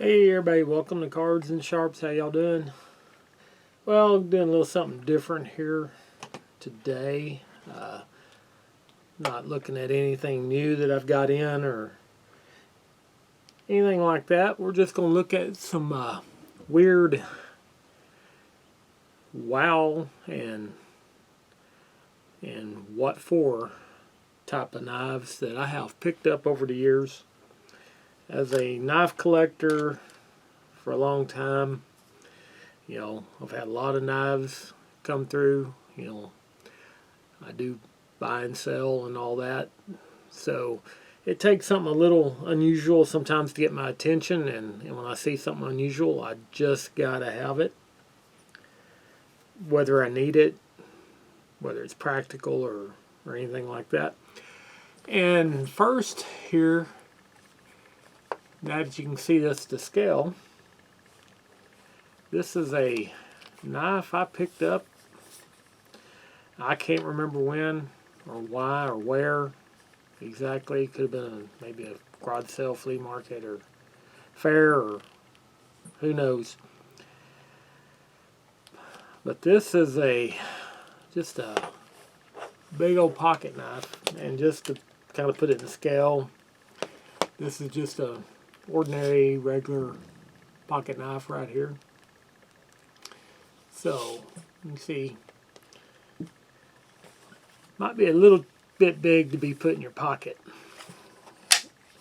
Hey everybody, welcome to Cards and Sharps. How y'all doing? Well, doing a little something different here today. Not looking at anything new that I've got in or anything like that. We're just going to look at some weird wow and what for type of knives that I have picked up over the years. As a knife collector for a long time, I've had a lot of knives come through. I do buy and sell and all that. So it takes something a little unusual sometimes to get my attention, and when I see something unusual, I just gotta have it. Whether I need it, whether it's practical or anything like that. And first here, now that you can see this to scale, this is a knife I picked up. I can't remember when or why or where exactly. Could have been maybe a garage sale, flea market, or fair, or who knows. But this is just a big old pocket knife, and just to kind of put it in scale, this is just a ordinary regular pocket knife right here. So you can see, might be a little bit big to be put in your pocket,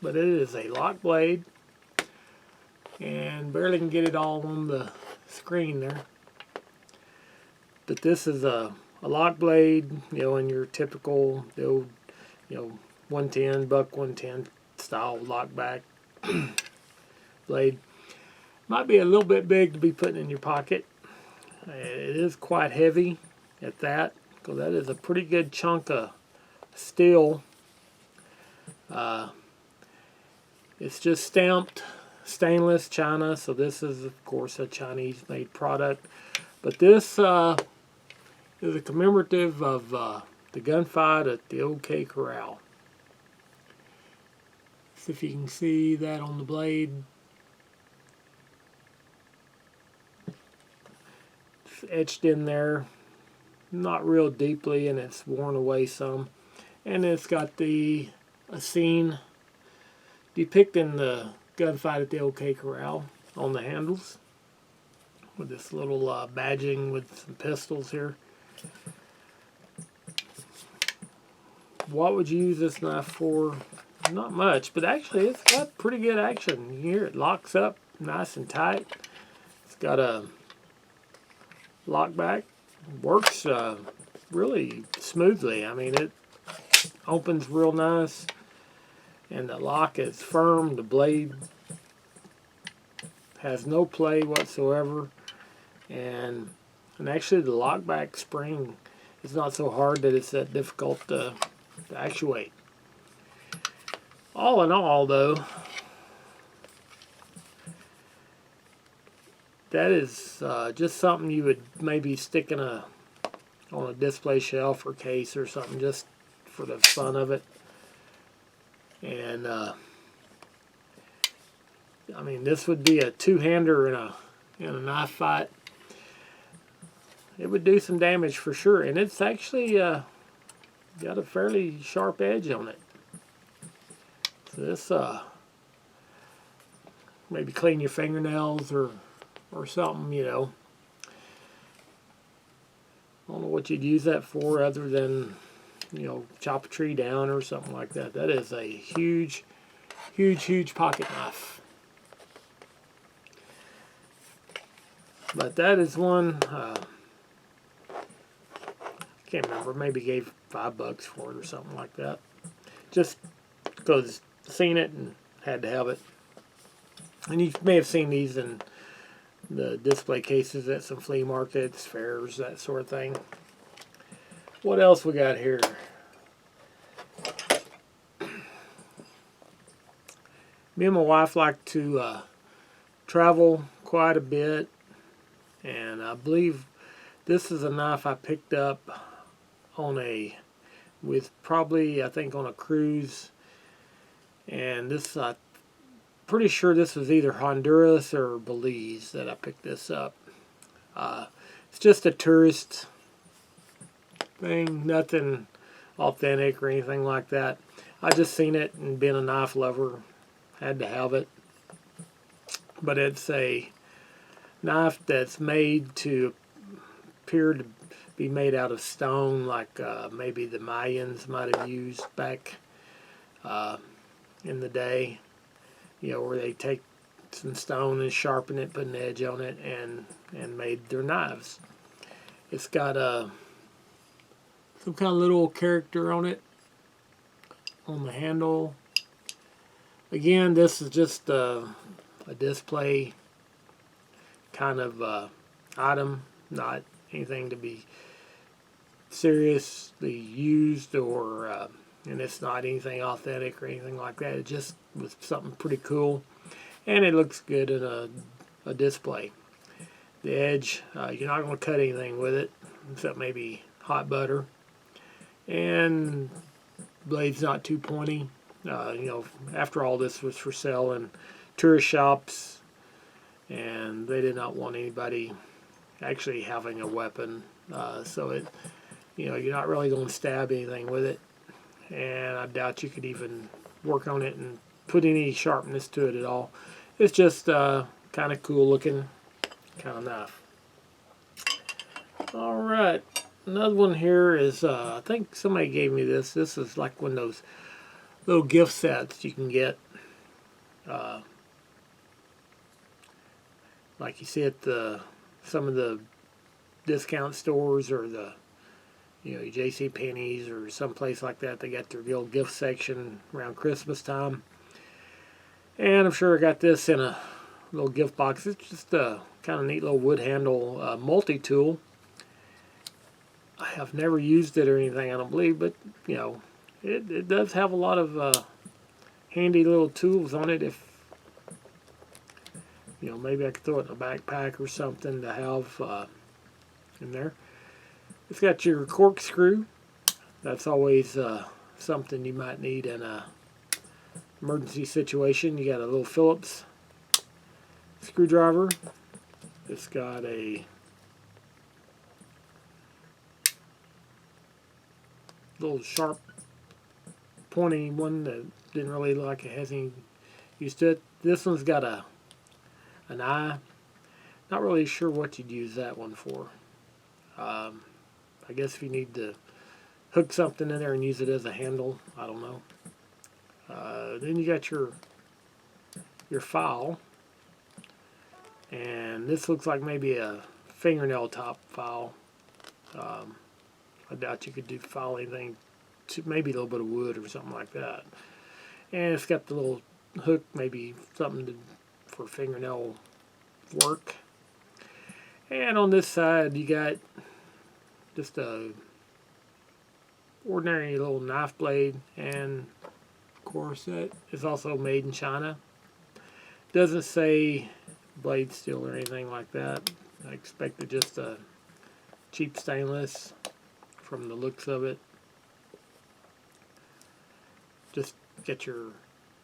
but it is a lock blade, and barely can get it all on the screen there. But this is a lock blade, in your typical, the old, 110, buck 110 style lock back blade. Might be a little bit big to be putting in your pocket. It is quite heavy at that, because that is a pretty good chunk of steel. It's just stamped stainless China, so this is of course a Chinese made product. But this is a commemorative of the gunfight at the OK Corral. See if you can see that on the blade. It's etched in there, not real deeply, and it's worn away some. And it's got a scene depicting the gunfight at the OK Corral on the handles, with this little badging with some pistols here. What would you use this knife for? Not much, but actually it's got pretty good action. You hear it locks up nice and tight. It's got a lock back. Works really smoothly. I mean, it opens real nice, and the lock is firm. The blade has no play whatsoever, and actually the lock back spring is not so hard that it's that difficult to actuate. All in all, though, that is just something you would maybe stick on a display shelf or case or something, just for the fun of it. And I mean, this would be a two-hander in a knife fight. It would do some damage for sure, and it's actually got a fairly sharp edge on it. So this maybe clean your fingernails or something, I don't know what you'd use that for other than, chop a tree down or something like that. That is a huge, huge, huge pocket knife. But that is one, can't remember, maybe gave $5 for it or something like that. Just because seen it and had to have it. And you may have seen these in the display cases at some flea markets, fairs, that sort of thing. What else we got here? Me and my wife like to travel quite a bit, and I believe this is a knife I picked up on I think on a cruise, and this pretty sure this was either Honduras or Belize that I picked this up. It's just a tourist thing, nothing authentic or anything like that. I just seen it and being a knife lover, had to have it. But it's a knife that's made to appear to be made out of stone, like maybe the Mayans might have used back in the day. You know, where they take some stone and sharpen it, put an edge on it, and made their knives. It's got some kind of little character on it on the handle. Again, this is just a display kind of item, not anything to be seriously used, or and it's not anything authentic or anything like that. It just was something pretty cool, and it looks good in a display. The edge, you're not going to cut anything with it except maybe hot butter, and blade's not too pointy. You know, after all, this was for sale in tourist shops, and they did not want anybody actually having a weapon, so it, you know, you're not really going to stab anything with it, and I doubt you could even work on it and put any sharpness to it at all. It's just kind of cool looking kind of knife. Alright, another one here is, I think somebody gave me this. This is like one of those little gift sets you can get. Like you see at some of the discount stores, or the, you know, J.C. Penney's or someplace like that. They got their little gift section around Christmas time. And I'm sure I got this in a little gift box. It's just a kind of neat little wood handle multi-tool. I have never used it or anything, I don't believe, but you know, it does have a lot of handy little tools on it. If you know, maybe I could throw it in a backpack or something to have in there. It's got your corkscrew. That's always something you might need in a emergency situation. You got a little Phillips screwdriver. It's got a little sharp pointy one that didn't really look like it has any use to it. This one's got an eye. Not really sure what you'd use that one for. I guess if you need to hook something in there and use it as a handle, I don't know. Then you got your file, and this looks like maybe a fingernail top file. I doubt you could do file anything to, maybe a little bit of wood or something like that. And it's got the little hook, maybe something for fingernail work. And on this side you got just a ordinary little knife blade, and of course that is also made in China. Doesn't say blade steel or anything like that. I expected just a cheap stainless from the looks of it. Just get your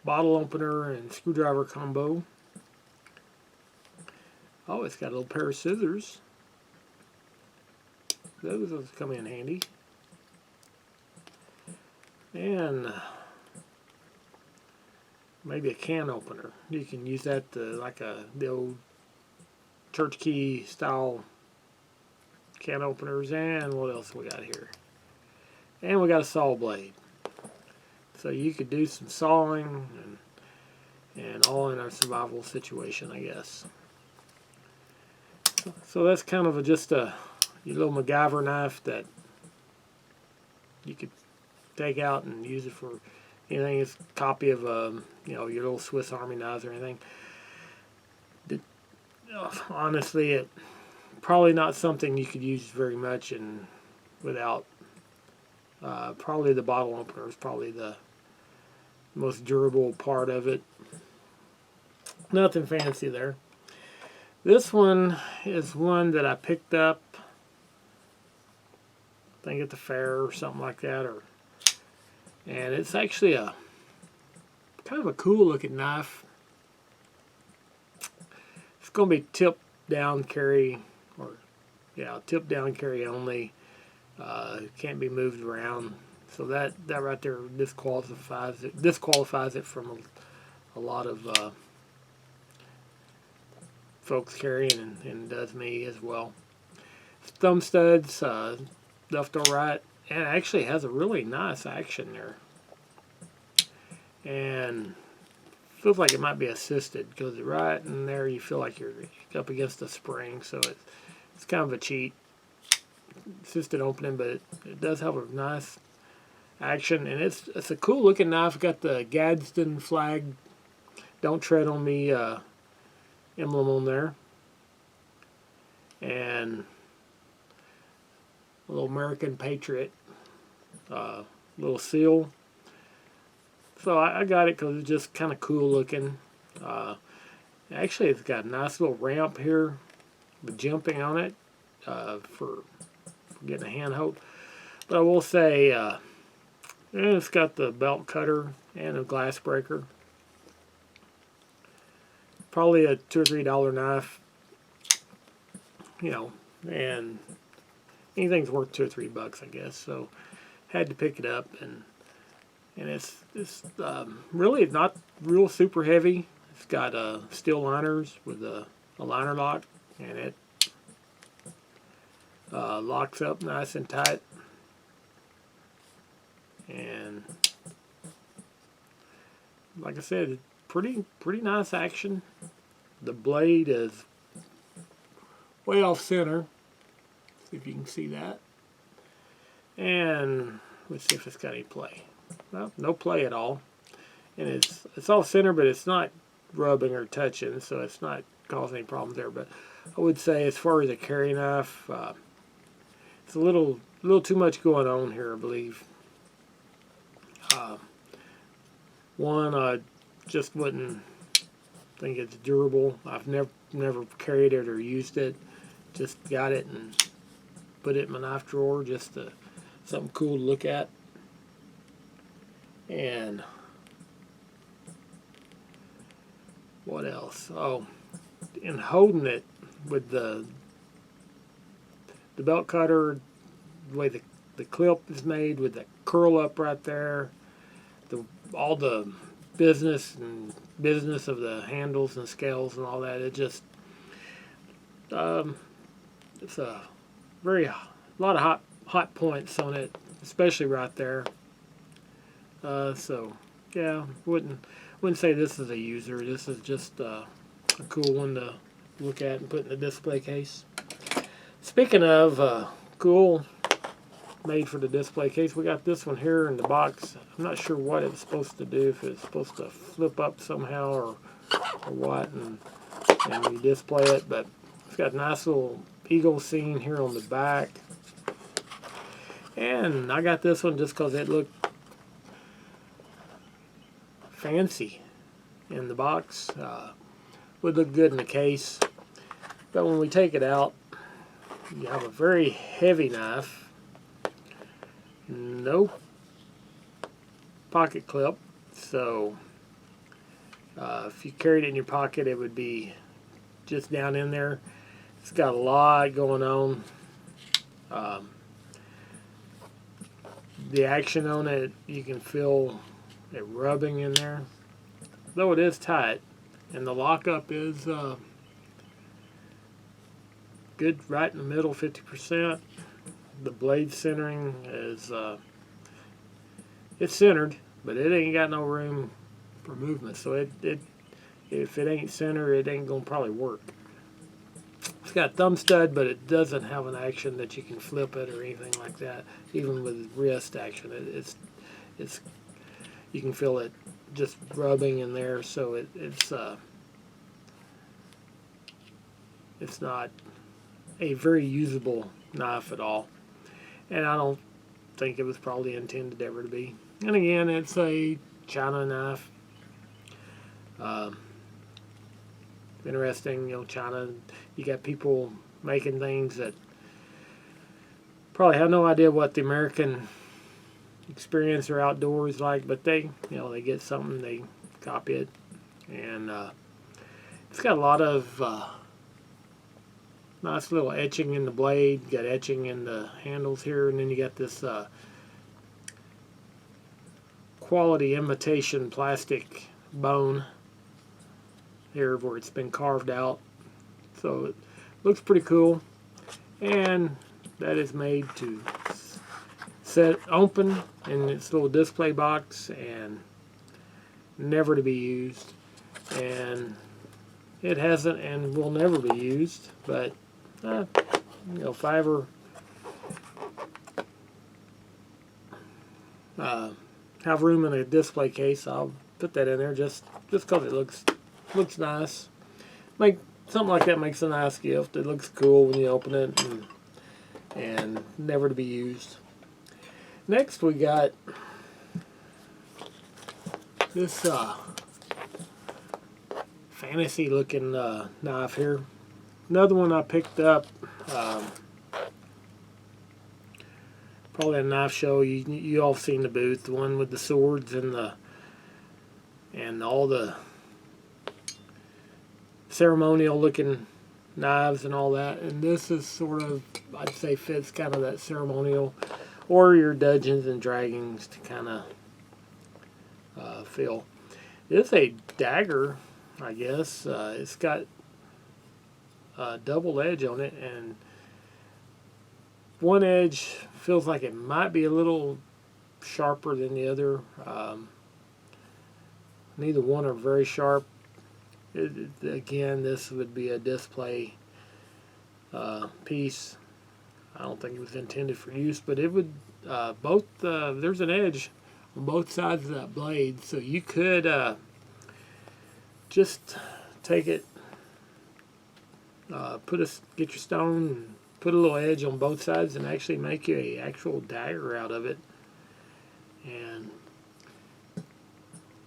bottle opener and screwdriver combo. Oh, it's got a little pair of scissors. Those come in handy. And maybe a can opener. You can use that to, like the old church key style can openers. And what else we got here? And we got a saw blade. So you could do some sawing and all in a survival situation, I guess. So that's kind of just a your little MacGyver knife that you could take out and use it for anything. It's a copy of you know, your little Swiss Army knives or anything. Honestly, it probably not something you could use very much and without. Probably the bottle opener is probably the most durable part of it. Nothing fancy there. This one is one that I picked up, I think at the fair or something like that, and it's actually a kind of a cool looking knife. it's going to be tip down carry, or yeah, tip down carry only. Can't be moved around. So that right there disqualifies it from a lot of folks carrying, and does me as well. Thumb studs, left or right, and it actually has a really nice action there. And feels like it might be assisted, because right in there you feel like you're up against the spring, so it's kind of a cheat assisted opening, but it does have a nice action, and it's a cool looking knife. Got the Gadsden flag, "Don't tread on me" emblem on there, and a little American Patriot little seal. So I got it because it's just kind of cool looking. Actually, it's got a nice little ramp here with jumping on it for getting a handhold. But I will say, it's got the belt cutter and a glass breaker. Probably a $2 or $3 knife, you know, and anything's worth $2 or $3, I guess. So had to pick it up, and it's really not real super heavy. It's got steel liners with a liner lock, and it locks up nice and tight. And like I said, pretty nice action. The blade is way off center. See if you can see that. And let's see if it's got any play. Well, no play at all. And it's off center, but it's not rubbing or touching, so it's not causing any problems there. But I would say, as far as a carry knife, it's a little too much going on here, I believe. One, I just wouldn't think it's durable. I've never carried it or used it. Just got it and put it in my knife drawer, just something cool to look at. And what else? Oh, in holding it with the belt cutter, the way the clip is made with the curl up right there, all the business of the handles and scales and all that, it just it's a lot of hot points on it, especially right there. So yeah, wouldn't say this is a user. This is just a cool one to look at and put in the display case. Speaking of cool, made for the display case, we got this one here in the box. I'm not sure what it's supposed to do, if it's supposed to flip up somehow or what, and you display it, but it's got a nice little eagle scene here on the back. And I got this one just because it looked fancy in the box. Would look good in the case, but when we take it out, you have a very heavy knife. No pocket clip, so if you carried it in your pocket, it would be just down in there. It's got a lot going on. The action on it, you can feel it rubbing in there, though it is tight, and the lockup is good, right in the middle, 50%. The blade centering is it's centered, but it ain't got no room for movement. So if it ain't centered, it ain't gonna probably work. It's got a thumb stud, but it doesn't have an action that you can flip it or anything like that. Even with wrist action, it's you can feel it just rubbing in there. So it's not a very usable knife at all. And I don't think it was probably intended ever to be. And again, it's a China knife. Interesting, China, you got people making things that probably have no idea what the American experience or outdoors like, but they get something, they copy it. And It's got a lot of nice little etching in the blade. You got etching in the handles here, and then you got this quality imitation plastic bone here where it's been carved out. So it looks pretty cool, and that is made to set open in its little display box and never to be used. And it hasn't and will never be used, but you know, if I ever have room in a display case, I'll put that in there just because it looks nice. Like something like that makes a nice gift. It looks cool when you open it, and never to be used. Next we got this fancy looking knife here. Another one I picked up probably a knife show. You all seen the booth, the one with the swords and all the ceremonial looking knives and all that. And this is sort of, I'd say, fits kind of that ceremonial or your Dungeons and Dragons to kind of feel. It's a dagger, I guess. It's got a double edge on it, and one edge feels like it might be a little sharper than the other. Neither one are very sharp. Again, this would be a display piece. I don't think it was intended for use, but it would there's an edge on both sides of that blade, so you could just take it, get your stone and put a little edge on both sides and actually make you an actual dagger out of it. And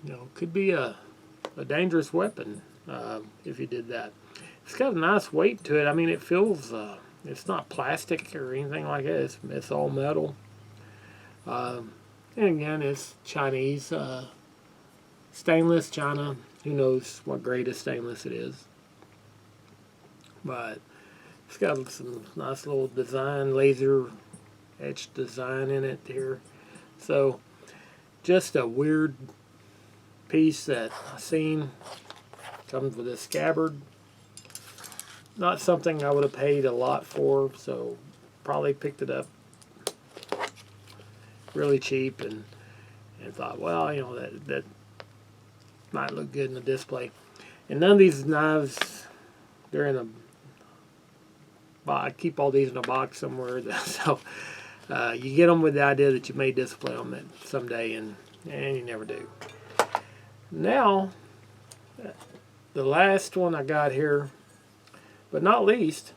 you know, could be a dangerous weapon if you did that. It's got a nice weight to it. I mean, it feels it's not plastic or anything like that. It's all metal. And again, it's Chinese, stainless China. Who knows what grade of stainless it is? But it's got some nice little design, laser etched design in it here. So just a weird piece that I've seen. Comes with a scabbard. Not something I would have paid a lot for, so probably picked it up really cheap and thought, well, you know, that might look good in the display. And none of these knives, they're in a box. I keep all these in a box somewhere, so you get them with the idea that you may display them someday, and you never do. Now, the last one I got here, but not least,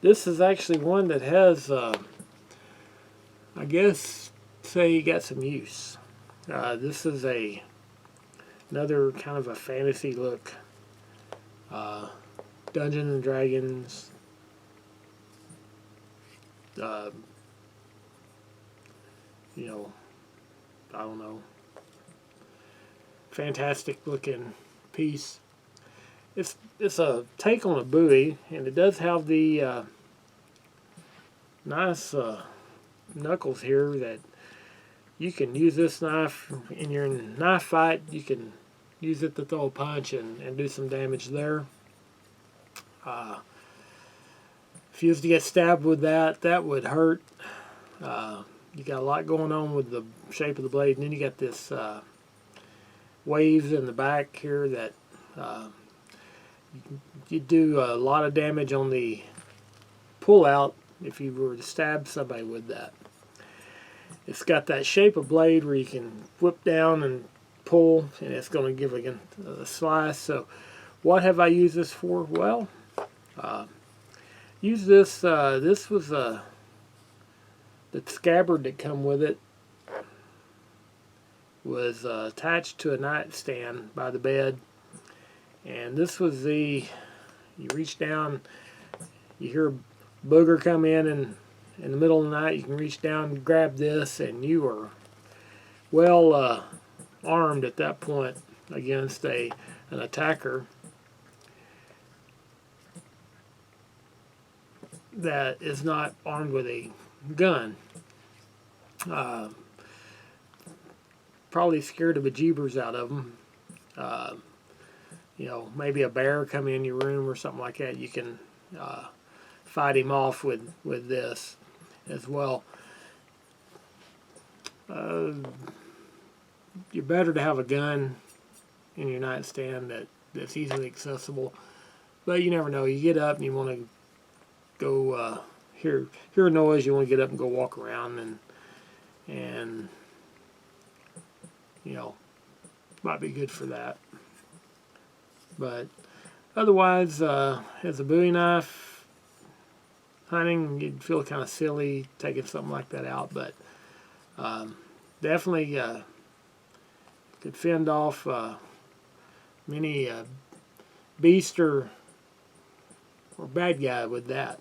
this is actually one that has, I guess, say you got some use. This is another kind of a fantasy look, Dungeons and Dragons, you know, I don't know, fantastic looking piece. It's a take on a Bowie, and it does have the nice knuckles here that you can use this knife in your knife fight. You can use it to throw a punch and do some damage there. If you was to get stabbed with that, that would hurt. You got a lot going on with the shape of the blade, and then you got this waves in the back here that you do a lot of damage on the pull out if you were to stab somebody with that. It's got that shape of blade where you can whip down and pull, and it's going to give a slice. So what have I used this for? Well, use this. This was the scabbard that come with it was attached to a nightstand by the bed, and this was you reach down, you hear a booger come in the middle of the night, you can reach down and grab this, and you are well armed at that point against an attacker. that is not armed with a gun. Probably scared the bejeebers out of them. You know, maybe a bear come in your room or something like that. You can fight him off with this as well. You're better to have a gun in your nightstand that's easily accessible. But you never know. You get up and you want to go hear a noise. You want to get up and go walk around, and you know, might be good for that. But otherwise, as a Bowie knife, hunting, you'd feel kind of silly taking something like that out. But definitely could fend off many beast or bad guy with that,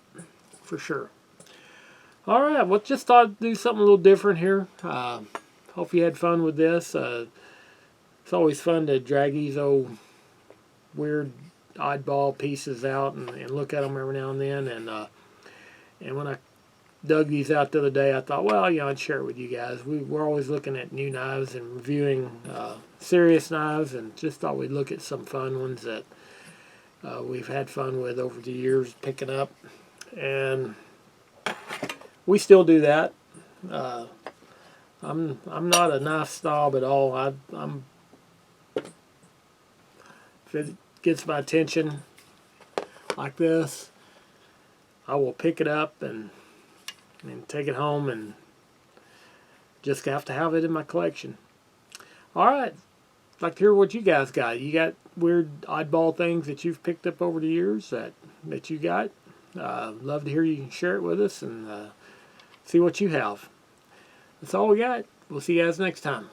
for sure. All right, well, just thought I'd do something a little different here. Hope you had fun with this. It's always fun to drag these old weird oddball pieces out and look at them every now and then. And when I dug these out the other day, I thought, well, you know, I'd share it with you guys. We're always looking at new knives and reviewing serious knives, and just thought we'd look at some fun ones that we've had fun with over the years picking up. And we still do that. I'm not a knife snob at all. I'm if it gets my attention like this, I will pick it up and take it home, and just have to have it in my collection. All right, I'd like to hear what you guys got. You got weird oddball things that you've picked up over the years that you got? Love to hear you share it with us and see what you have. That's all we got. We'll see you guys next time.